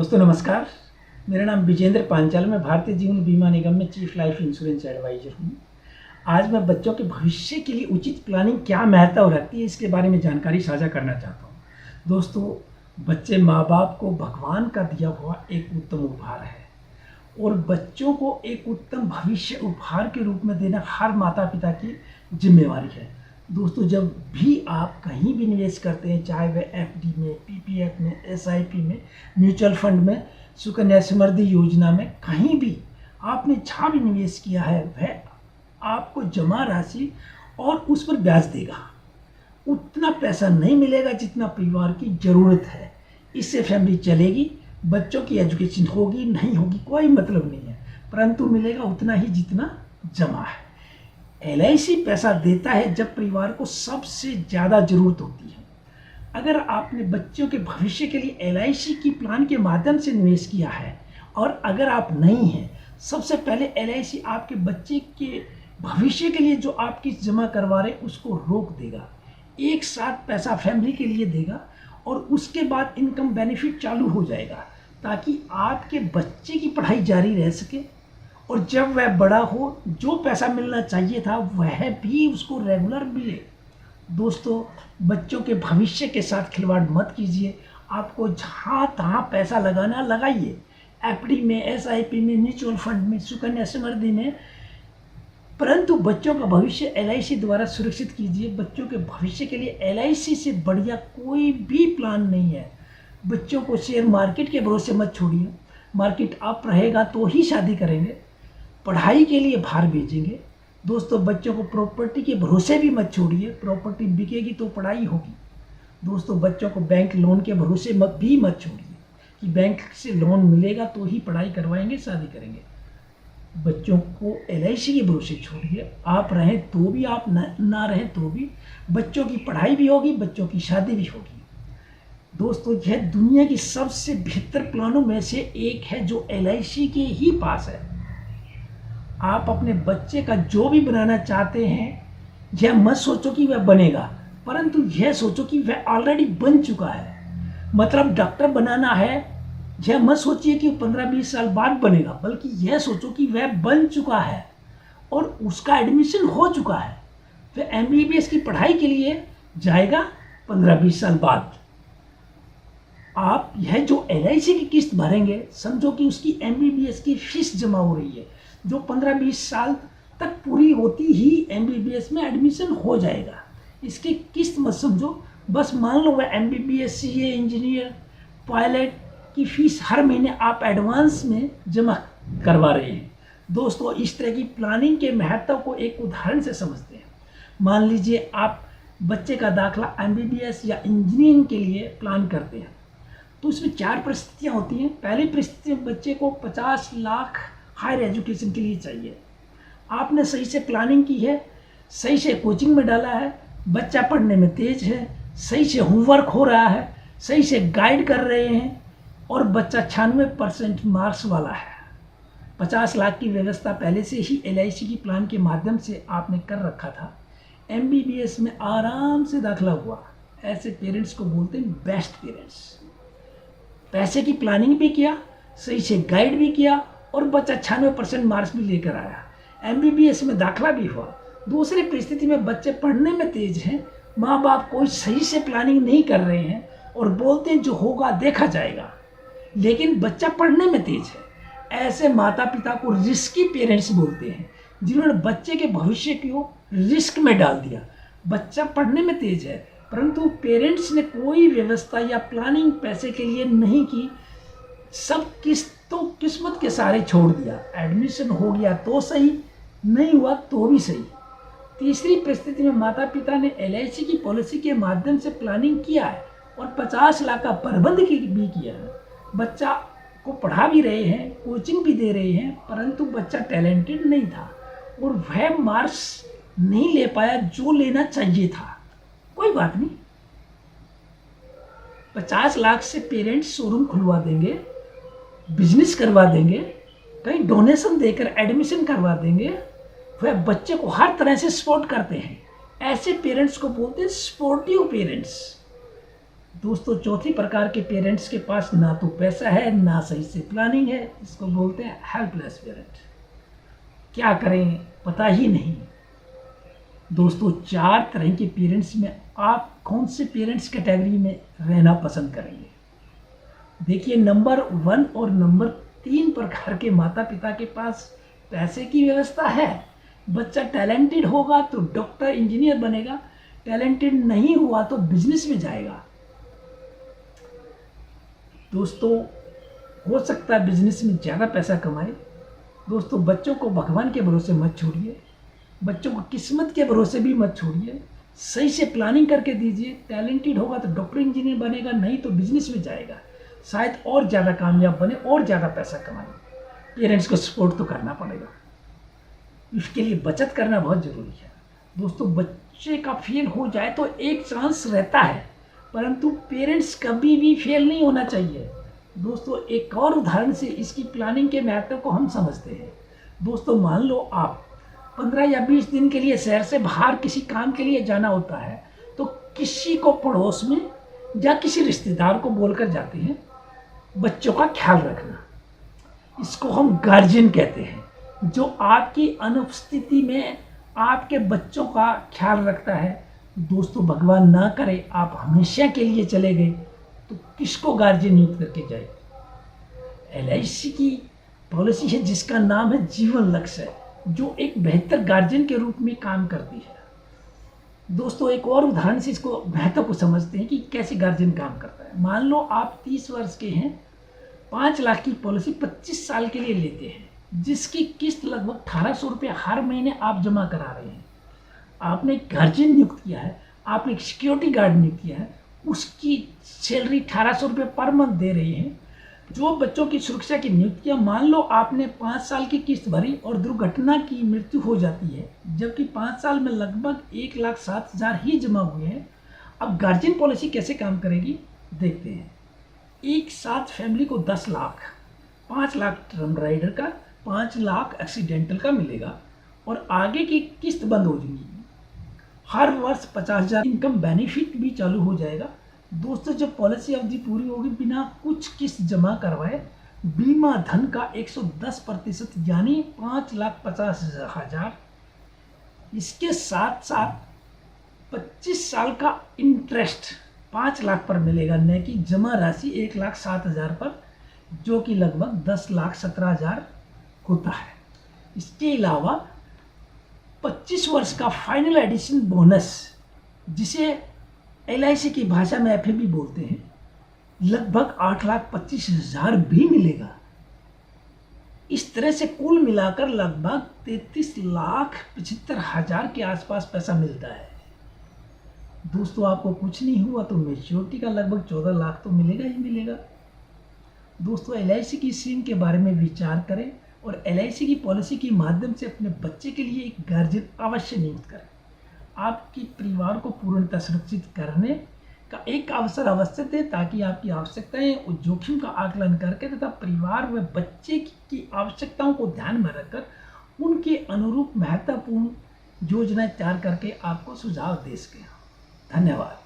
दोस्तों नमस्कार। मेरा नाम विजेंद्र पांचाल, मैं भारतीय जीवन बीमा निगम में चीफ लाइफ इंश्योरेंस एडवाइजर हूँ। आज मैं बच्चों के भविष्य के लिए उचित प्लानिंग क्या महत्व रखती है इसके बारे में जानकारी साझा करना चाहता हूँ। दोस्तों, बच्चे माँ बाप को भगवान का दिया हुआ एक उत्तम उपहार है और बच्चों को एक उत्तम भविष्य उपहार के रूप में देना हर माता पिता की जिम्मेवारी है। दोस्तों, जब भी आप कहीं भी निवेश करते हैं, चाहे वह एफडी में, पीपीएफ में, एसआईपी में, म्यूचुअल फंड में, सुकन्या समृद्धि योजना में, कहीं भी आपने जहाँ भी निवेश किया है वह आपको जमा राशि और उस पर ब्याज देगा। उतना पैसा नहीं मिलेगा जितना परिवार की ज़रूरत है। इससे फैमिली चलेगी, बच्चों की एजुकेशन होगी नहीं होगी कोई मतलब नहीं है, परंतु मिलेगा उतना ही जितना जमा है। एलआईसी पैसा देता है जब परिवार को सबसे ज़्यादा ज़रूरत होती है। अगर आपने बच्चों के भविष्य के लिए एलआईसी की प्लान के माध्यम से निवेश किया है और अगर आप नहीं हैं, सबसे पहले एलआईसी आपके बच्चे के भविष्य के लिए जो आप किस्त जमा करवा रहे हैं उसको रोक देगा। एक साथ पैसा फैमिली के लिए देगा और उसके बाद इनकम बेनिफिट चालू हो जाएगा ताकि आपके बच्चे की पढ़ाई जारी रह सके और जब वह बड़ा हो जो पैसा मिलना चाहिए था वह भी उसको रेगुलर मिले। दोस्तों, बच्चों के भविष्य के साथ खिलवाड़ मत कीजिए। आपको जहाँ तहाँ पैसा लगाना लगाइए, एफडी में, एसआईपी में, म्यूचुअल फंड में, सुकन्या समृद्धि में, परंतु बच्चों का भविष्य एलआईसी द्वारा सुरक्षित कीजिए। बच्चों के भविष्य के लिए एलआईसी से बढ़िया कोई भी प्लान नहीं है। बच्चों को शेयर मार्केट के भरोसे मत छोड़िए। मार्केट अप रहेगा तो ही शादी करेंगे, पढ़ाई के लिए बाहर भेजेंगे। दोस्तों, बच्चों को प्रॉपर्टी के भरोसे भी मत छोड़िए, प्रॉपर्टी बिकेगी तो पढ़ाई होगी। दोस्तों, बच्चों को बैंक लोन के भरोसे मत छोड़िए कि बैंक से लोन मिलेगा तो ही पढ़ाई करवाएंगे, शादी करेंगे। बच्चों को एलआईसी के भरोसे छोड़िए। आप रहें तो भी, आप ना रहें तो भी, बच्चों की पढ़ाई भी होगी, बच्चों की शादी भी होगी। दोस्तों, यह दुनिया की सबसे बेहतर प्लानों में से एक है जो एलआईसी के ही पास है। आप अपने बच्चे का जो भी बनाना चाहते हैं, यह मत सोचो कि वह बनेगा, परंतु यह सोचो कि वह ऑलरेडी बन चुका है। मतलब डॉक्टर बनाना है, यह मत सोचिए कि 15-20 साल बाद बनेगा, बल्कि यह सोचो कि वह बन चुका है और उसका एडमिशन हो चुका है। वह एमबीबीएस की पढ़ाई के लिए जाएगा 15-20 साल बाद। आप यह जो एलआईसी की किस्त भरेंगे, समझो कि उसकी एमबीबीएस की फीस जमा हो रही है, जो 15-20 साल तक पूरी होती ही एमबीबीएस में एडमिशन हो जाएगा। इसकी किस्त मत समझो, बस मान लो वह एमबीबीएस, सीए, इंजीनियर, पायलट की फीस हर महीने आप एडवांस में जमा करवा रहे हैं। दोस्तों, इस तरह की प्लानिंग के महत्व को एक उदाहरण से समझते हैं। मान लीजिए आप बच्चे का दाखला एमबीबीएस या इंजीनियरिंग के लिए प्लान करते हैं, तो इसमें 4 परिस्थितियाँ होती हैं। पहली परिस्थिति में बच्चे को 50 लाख हायर एजुकेशन के लिए चाहिए। आपने सही से प्लानिंग की है, सही से कोचिंग में डाला है, बच्चा पढ़ने में तेज है, सही से होमवर्क हो रहा है, सही से गाइड कर रहे हैं और बच्चा 96% मार्क्स वाला है। 50 लाख की व्यवस्था पहले से ही एलआईसी की प्लान के माध्यम से आपने कर रखा था। एमबीबीएस में आराम से दाखला हुआ। ऐसे पेरेंट्स को बोलते हैं बेस्ट पेरेंट्स। पैसे की प्लानिंग भी किया, सही से गाइड भी किया और बच्चा 96% मार्क्स भी लेकर आया। एमबीबीएस में दाखला भी हुआ। दूसरी परिस्थिति में बच्चे पढ़ने में तेज हैं, माँ बाप कोई सही से प्लानिंग नहीं कर रहे हैं और बोलते हैं जो होगा देखा जाएगा, लेकिन बच्चा पढ़ने में तेज है। ऐसे माता पिता को रिस्की पेरेंट्स बोलते हैं, जिन्होंने बच्चे के भविष्य को रिस्क में डाल दिया। बच्चा पढ़ने में तेज है, परंतु पेरेंट्स ने कोई व्यवस्था या प्लानिंग पैसे के लिए नहीं की, सब किस्मत के सहारे छोड़ दिया। एडमिशन हो गया तो सही, नहीं हुआ तो भी सही। तीसरी परिस्थिति में माता पिता ने एलआईसी की पॉलिसी के माध्यम से प्लानिंग किया है और 50 लाख का प्रबंध भी किया है। बच्चा को पढ़ा भी रहे हैं, कोचिंग भी दे रहे हैं, परंतु बच्चा टैलेंटेड नहीं था और वह मार्क्स नहीं ले पाया जो लेना चाहिए था। कोई बात नहीं, 50 लाख से पेरेंट्स शोरूम खुलवा देंगे, बिजनेस करवा देंगे, कहीं डोनेशन देकर एडमिशन करवा देंगे। वह बच्चे को हर तरह से सपोर्ट करते हैं। ऐसे पेरेंट्स को बोलते हैं सपोर्टिव पेरेंट्स। दोस्तों चौथी प्रकार के पेरेंट्स के पास ना तो पैसा है ना सही से प्लानिंग है, इसको बोलते हैं हेल्पलेस पेरेंट। क्या करें पता ही नहीं। दोस्तों 4 तरह के पेरेंट्स में आप कौन से पेरेंट्स कैटेगरी में रहना पसंद करेंगे? देखिए, नंबर 1 और नंबर 3 प्रकार के माता पिता के पास पैसे की व्यवस्था है। बच्चा टैलेंटेड होगा तो डॉक्टर इंजीनियर बनेगा, टैलेंटेड नहीं हुआ तो बिजनेस में जाएगा। दोस्तों हो सकता है बिजनेस में ज़्यादा पैसा कमाए। दोस्तों बच्चों को भगवान के भरोसे मत छोड़िए, बच्चों को किस्मत के भरोसे भी मत छोड़िए। सही से प्लानिंग करके दीजिए। टैलेंटेड होगा तो डॉक्टर इंजीनियर बनेगा, नहीं तो बिजनेस में जाएगा, शायद और ज़्यादा कामयाब बने और ज़्यादा पैसा कमाए। पेरेंट्स को सपोर्ट तो करना पड़ेगा, इसके लिए बचत करना बहुत ज़रूरी है। दोस्तों बच्चे का फेल हो जाए तो एक चांस रहता है, परंतु पेरेंट्स कभी भी फेल नहीं होना चाहिए। दोस्तों एक और उदाहरण से इसकी प्लानिंग के महत्व को हम समझते हैं। दोस्तों मान लो आप 15 या 20 दिन के लिए शहर से बाहर किसी काम के लिए जाना होता है, तो किसी को पड़ोस में या किसी रिश्तेदार को बोलकर जाते हैं बच्चों का ख्याल रखना। इसको हम गार्जियन कहते हैं, जो आपकी अनुपस्थिति में आपके बच्चों का ख्याल रखता है। दोस्तों भगवान ना करे आप हमेशा के लिए चले गए तो किसको गार्जियन नियुक्त करके जाए? LIC की पॉलिसी है जिसका नाम है जीवन लक्ष्य, जो एक बेहतर गार्जियन के रूप में काम करती है। दोस्तों एक और उदाहरण से इसको महत्व को समझते हैं कि कैसे गार्जियन काम करता है। मान लो आप 30 वर्ष के हैं, 5 लाख की पॉलिसी 25 साल के लिए लेते हैं, जिसकी किस्त लगभग 1800 रुपये हर महीने आप जमा करा रहे हैं। आपने एक गार्जियन नियुक्त किया है, आपने एक सिक्योरिटी गार्ड नियुक्त किया है, उसकी सैलरी 1800 रुपये पर मंथ दे रही है, जो बच्चों की सुरक्षा की नियुक्त किया। मान लो आपने 5 साल की किस्त भरी और दुर्घटना की मृत्यु हो जाती है, जबकि 5 साल में लगभग 1,07,000 ही जमा हुए हैं। अब गार्जियन पॉलिसी कैसे काम करेगी देखते हैं। एक साथ फैमिली को 10 लाख, 5 लाख टर्म राइडर का, 5 लाख एक्सीडेंटल का मिलेगा और आगे की किस्त बंद हो जाएगी। हर वर्ष 50,000 इनकम बेनिफिट भी चालू हो जाएगा। दोस्तों जब पॉलिसी अवधि पूरी होगी, बिना कुछ किस्त जमा करवाए बीमा धन का 110% यानी 5,50,000, इसके साथ साथ 25 साल का इंटरेस्ट 5 लाख पर मिलेगा, न कि जमा राशि 1,07,000 पर, जो कि लगभग 10,17,000 होता है। इसके अलावा 25 वर्ष का फाइनल एडिशन बोनस, जिसे LIC की भाषा में FAB बोलते हैं, लगभग 8,25,000 भी मिलेगा। इस तरह से कुल मिलाकर लगभग 33,75,000 के आसपास पैसा मिलता है। दोस्तों आपको कुछ नहीं हुआ तो मैच्योरिटी का लगभग 14 लाख तो मिलेगा ही मिलेगा। दोस्तों LIC की स्कीम के बारे में विचार करें और LIC की पॉलिसी के माध्यम से अपने बच्चे के लिए एक गार्जियन अवश्य नियुक्त करें। आपके परिवार को पूर्णतः सुरक्षित करने का एक अवसर अवश्य दें, ताकि आपकी आवश्यकताएं और जोखिम का आकलन करके तथा परिवार व बच्चे की आवश्यकताओं को ध्यान में रखकर उनके अनुरूप महत्वपूर्ण योजनाएं तैयार करके आपको सुझाव दे सकें। धन्यवाद।